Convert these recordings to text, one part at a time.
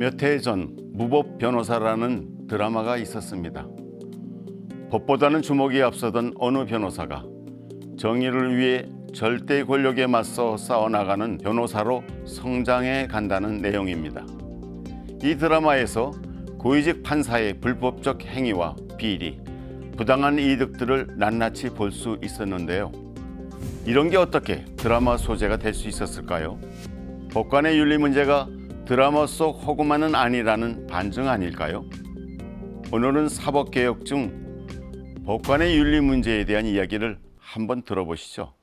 몇 해 전 무법 변호사라는 드라마가 있었습니다. 법보다는 주먹이 앞서던 어느 변호사가 정의를 위해 절대 권력에 맞서 싸워나가는 변호사로 성장해 간다는 내용입니다. 이 드라마에서 고위직 판사의 불법적 행위와 비리, 부당한 이득들을 낱낱이 볼 수 있었는데요. 이런 게 어떻게 드라마 소재가 될 수 있었을까요? 법관의 윤리 문제가 드라마 속 허구만은 아니라는 반증 아닐까요? 오늘은 사법개혁 중 법관의 윤리 문제에 대한 이야기를 한번 들어보시죠.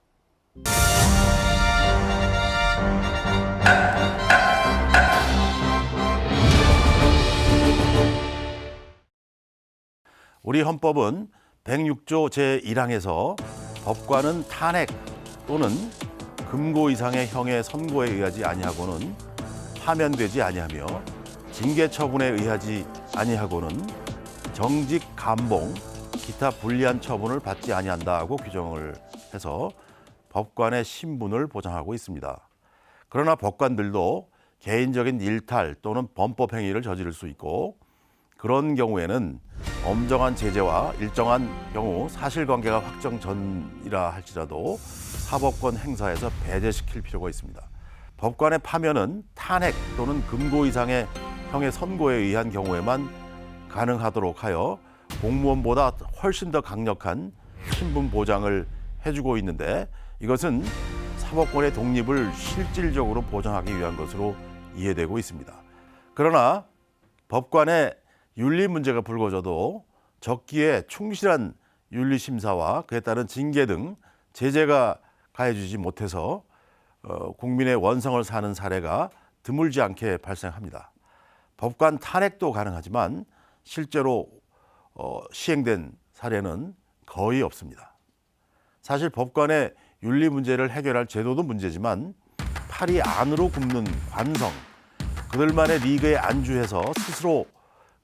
우리 헌법은 106조 제1항에서 법관은 탄핵 또는 금고 이상의 형의 선고에 의하지 아니하고는 파면되지 아니하며 징계 처분에 의하지 아니하고는 정직, 감봉, 기타 불리한 처분을 받지 아니한다고 규정을 해서 법관의 신분을 보장하고 있습니다. 그러나 법관들도 개인적인 일탈 또는 범법 행위를 저지를 수 있고 그런 경우에는 엄정한 제재와 일정한 경우 사실관계가 확정 전이라 할지라도 사법권 행사에서 배제시킬 필요가 있습니다. 법관의 파면은 탄핵 또는 금고 이상의 형의 선고에 의한 경우에만 가능하도록 하여 공무원보다 훨씬 더 강력한 신분 보장을 해주고 있는데 이것은 사법권의 독립을 실질적으로 보장하기 위한 것으로 이해되고 있습니다. 그러나 법관의 윤리 문제가 불거져도 적기에 충실한 윤리심사와 그에 따른 징계 등 제재가 가해지지 못해서 국민의 원성을 사는 사례가 드물지 않게 발생합니다. 법관 탄핵도 가능하지만 실제로 시행된 사례는 거의 없습니다. 사실 법관의 윤리 문제를 해결할 제도도 문제지만 팔이 안으로 굽는 관성, 그들만의 리그에 안주해서 스스로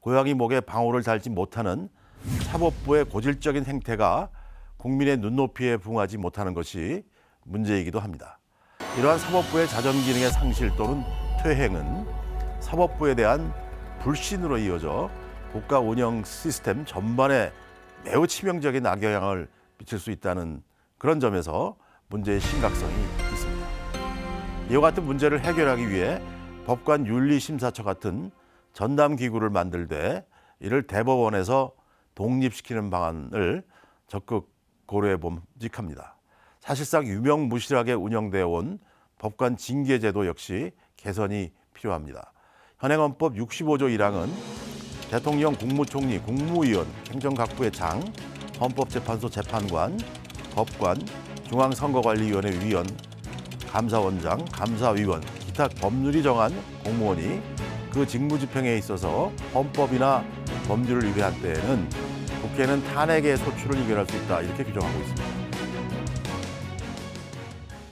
고양이 목에 방울을 달지 못하는 사법부의 고질적인 행태가 국민의 눈높이에 부응하지 못하는 것이 문제이기도 합니다. 이러한 사법부의 자정 기능의 상실 또는 퇴행은 사법부에 대한 불신으로 이어져 국가 운영 시스템 전반에 매우 치명적인 악영향을 미칠 수 있다는 그런 점에서 문제의 심각성이 있습니다. 이와 같은 문제를 해결하기 위해 법관 윤리심사처 같은 전담기구를 만들되 이를 대법원에서 독립시키는 방안을 적극 고려해 봄직합니다. 사실상 유명무실하게 운영되어 온 법관 징계제도 역시 개선이 필요합니다. 현행헌법 65조 1항은 대통령, 국무총리, 국무위원, 행정각부의 장, 헌법재판소 재판관, 법관, 중앙선거관리위원회 위원, 감사원장, 감사위원, 기타 법률이 정한 공무원이 그 직무집행에 있어서 헌법이나 법률을 위배한 때에는 국회는 탄핵의 소추를 의결할 수 있다 이렇게 규정하고 있습니다.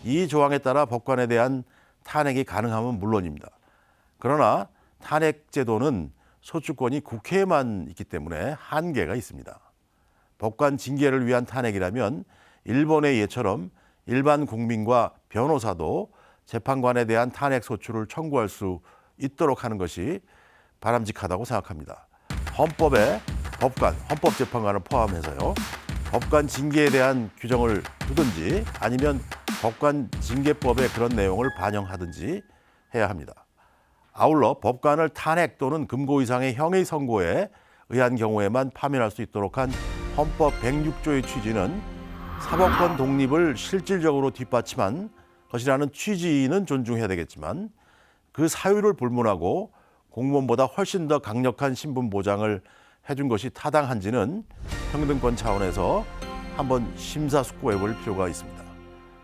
이 조항에 따라 법관에 대한 탄핵이 가능하면 물론입니다. 그러나 탄핵 제도는 소추권이 국회에만 있기 때문에 한계가 있습니다. 법관 징계를 위한 탄핵이라면 일본의 예처럼 일반 국민과 변호사도 재판관에 대한 탄핵 소추를 청구할 수 있도록 하는 것이 바람직하다고 생각합니다. 헌법에 법관, 헌법재판관을 포함해서요. 법관 징계에 대한 규정을 두든지 아니면 법관 징계법에 그런 내용을 반영하든지 해야 합니다. 아울러 법관을 탄핵 또는 금고 이상의 형의 선고에 의한 경우에만 파면할 수 있도록 한 헌법 106조의 취지는 사법권 독립을 실질적으로 뒷받침한 것이라는 취지는 존중해야 되겠지만 그 사유를 불문하고 공무원보다 훨씬 더 강력한 신분 보장을 해준 것이 타당한지는 평등권 차원에서 한번 심사숙고해 볼 필요가 있습니다.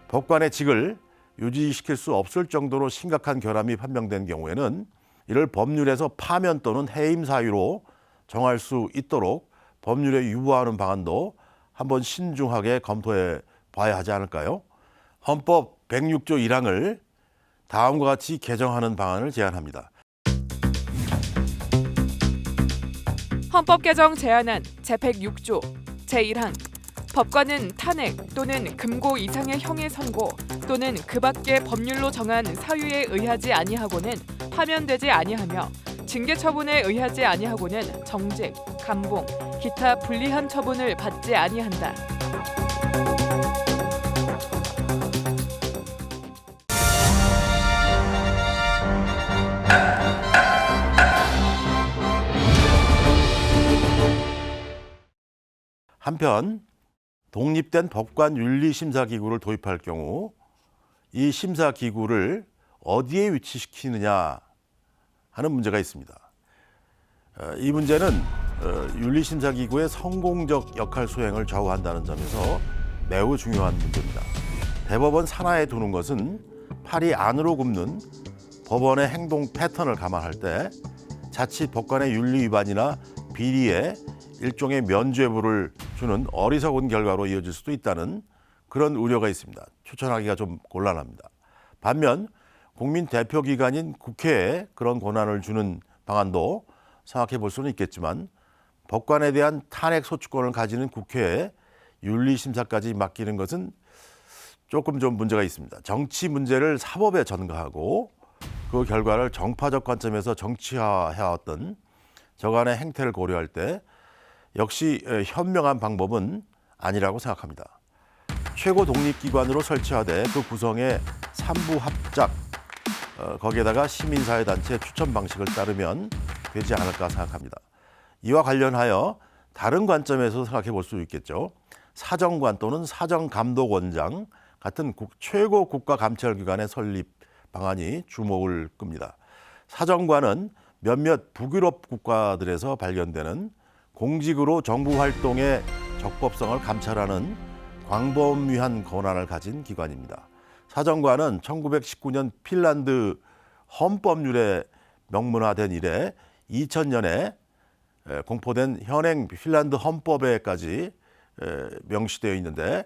법관의 직을 유지시킬 수 없을 정도로 심각한 결함이 판명된 경우에는 이를 법률에서 파면 또는 해임 사유로 정할 수 있도록 법률에 유보하는 방안도 한번 신중하게 검토해 봐야 하지 않을까요? 헌법 106조 1항을 다음과 같이 개정하는 방안을 제안합니다. 헌법 개정 제안안 제106조 제1항 법관은 탄핵 또는 금고 이상의 형의 선고 또는 그 밖의 법률로 정한 사유에 의하지 아니하고는 파면되지 아니하며 징계 처분에 의하지 아니하고는 정직, 감봉, 기타 불리한 처분을 받지 아니한다. 한편 독립된 법관 윤리심사기구를 도입할 경우 이 심사기구를 어디에 위치시키느냐 하는 문제가 있습니다. 이 문제는 윤리심사기구의 성공적 역할 수행을 좌우한다는 점에서 매우 중요한 문제입니다. 대법원 산하에 두는 것은 팔이 안으로 굽는 법원의 행동 패턴을 감안할 때 자칫 법관의 윤리 위반이나 비리에 일종의 면죄부를 주는 어리석은 결과로 이어질 수도 있다는 그런 우려가 있습니다. 추천하기가 좀 곤란합니다. 반면 국민 대표기관인 국회에 그런 권한을 주는 방안도 생각해 볼 수는 있겠지만 법관에 대한 탄핵 소추권을 가지는 국회에 윤리심사까지 맡기는 것은 조금 좀 문제가 있습니다. 정치 문제를 사법에 전가하고 그 결과를 정파적 관점에서 정치화해왔던 저간의 행태를 고려할 때 역시 현명한 방법은 아니라고 생각합니다. 최고 독립기관으로 설치하되 그 구성에 3부 합작, 거기에다가 시민사회단체 추천 방식을 따르면 되지 않을까 생각합니다. 이와 관련하여 다른 관점에서 생각해 볼 수 있겠죠. 사정관 또는 사정감독원장 같은 최고 국가감찰기관의 설립 방안이 주목을 끕니다. 사정관은 몇몇 북유럽 국가들에서 발견되는 공직으로 정부 활동의 적법성을 감찰하는 광범위한 권한을 가진 기관입니다. 사정관은 1919년 핀란드 헌법률에 명문화된 이래 2000년에 공포된 현행 핀란드 헌법에까지 명시되어 있는데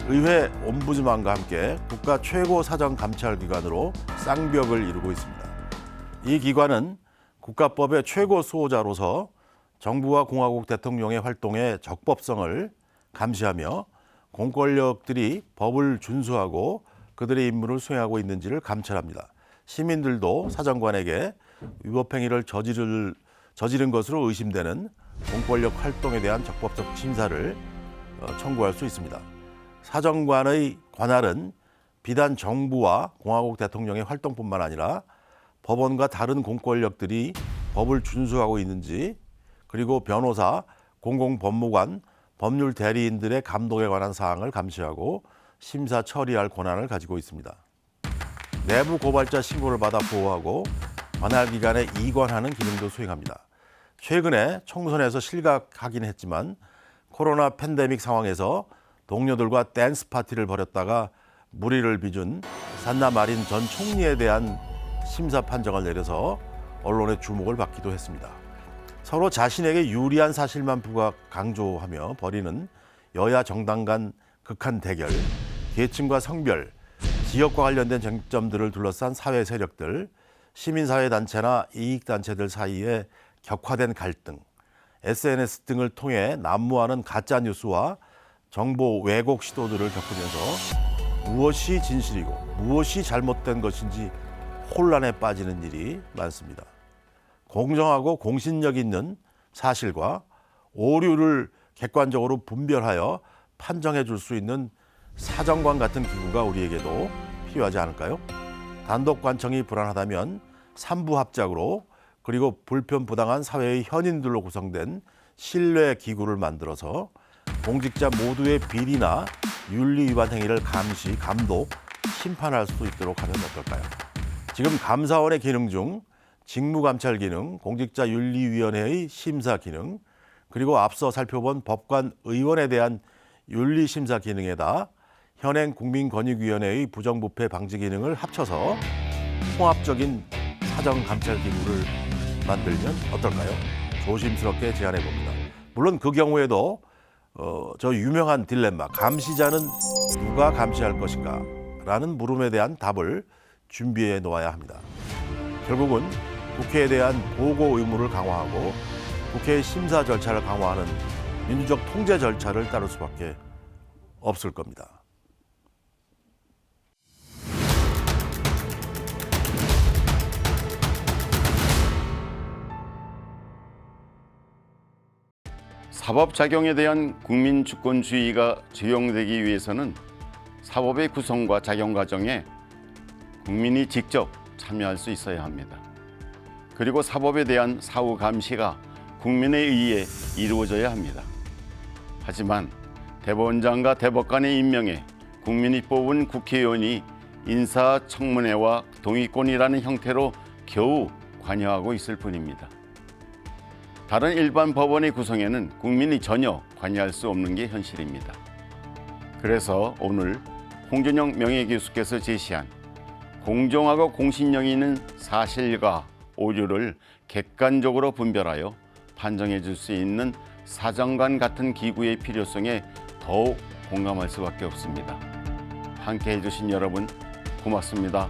의회 옴부즈만과 함께 국가 최고 사정 감찰 기관으로 쌍벽을 이루고 있습니다. 이 기관은 국가법의 최고 수호자로서 정부와 공화국 대통령의 활동의 적법성을 감시하며 공권력들이 법을 준수하고 그들의 임무를 수행하고 있는지를 감찰합니다. 시민들도 사정관에게 위법행위를 저지른 것으로 의심되는 공권력 활동에 대한 적법적 심사를 청구할 수 있습니다. 사정관의 관할은 비단 정부와 공화국 대통령의 활동뿐만 아니라 법원과 다른 공권력들이 법을 준수하고 있는지, 그리고 변호사, 공공법무관, 법률 대리인들의 감독에 관한 사항을 감시하고 심사 처리할 권한을 가지고 있습니다. 내부 고발자 신고를 받아 보호하고 관할 기관에 이관하는 기능도 수행합니다. 최근에 총선에서 실각하긴 했지만 코로나 팬데믹 상황에서 동료들과 댄스 파티를 벌였다가 물의를 빚은 산나 마린 전 총리에 대한 심사 판정을 내려서 언론의 주목을 받기도 했습니다. 서로 자신에게 유리한 사실만 부각 강조하며 벌이는 여야 정당 간 극한 대결, 계층과 성별, 지역과 관련된 쟁점들을 둘러싼 사회 세력들, 시민사회단체나 이익단체들 사이에 격화된 갈등, SNS 등을 통해 난무하는 가짜뉴스와 정보 왜곡 시도들을 겪으면서 무엇이 진실이고 무엇이 잘못된 것인지 혼란에 빠지는 일이 많습니다. 공정하고 공신력 있는 사실과 오류를 객관적으로 분별하여 판정해 줄 수 있는 사정관 같은 기구가 우리에게도 필요하지 않을까요? 단독 관청이 불안하다면 3부 합작으로, 그리고 불편부당한 사회의 현인들로 구성된 신뢰 기구를 만들어서 공직자 모두의 비리나 윤리 위반 행위를 감시, 감독, 심판할 수 있도록 하면 어떨까요? 지금 감사원의 기능 중 직무감찰 기능, 공직자윤리위원회의 심사 기능, 그리고 앞서 살펴본 법관 의원에 대한 윤리심사 기능에다 현행 국민권익위원회의 부정부패 방지 기능을 합쳐서 통합적인 사정감찰기구를 만들면 어떨까요? 조심스럽게 제안해 봅니다. 물론 그 경우에도 저 유명한 딜레마, 감시자는 누가 감시할 것인가? 라는 물음에 대한 답을 준비해 놓아야 합니다. 결국은 국회에 대한 보고 의무를 강화하고 국회의 심사 절차를 강화하는 민주적 통제 절차를 따를 수밖에 없을 겁니다. 사법작용에 대한 국민주권주의가 적용되기 위해서는 사법의 구성과 작용 과정에 국민이 직접 참여할 수 있어야 합니다. 그리고 사법에 대한 사후 감시가 국민에 의해 이루어져야 합니다. 하지만 대법원장과 대법관의 임명에 국민이 뽑은 국회의원이 인사청문회와 동의권이라는 형태로 겨우 관여하고 있을 뿐입니다. 다른 일반 법원의 구성에는 국민이 전혀 관여할 수 없는 게 현실입니다. 그래서 오늘 홍준영 명예교수께서 제시한 공정하고 공신력 있는 사실과 오류를 객관적으로 분별하여 판정해 줄 수 있는 사정관 같은 기구의 필요성에 더욱 공감할 수밖에 없습니다. 함께 해주신 여러분 고맙습니다.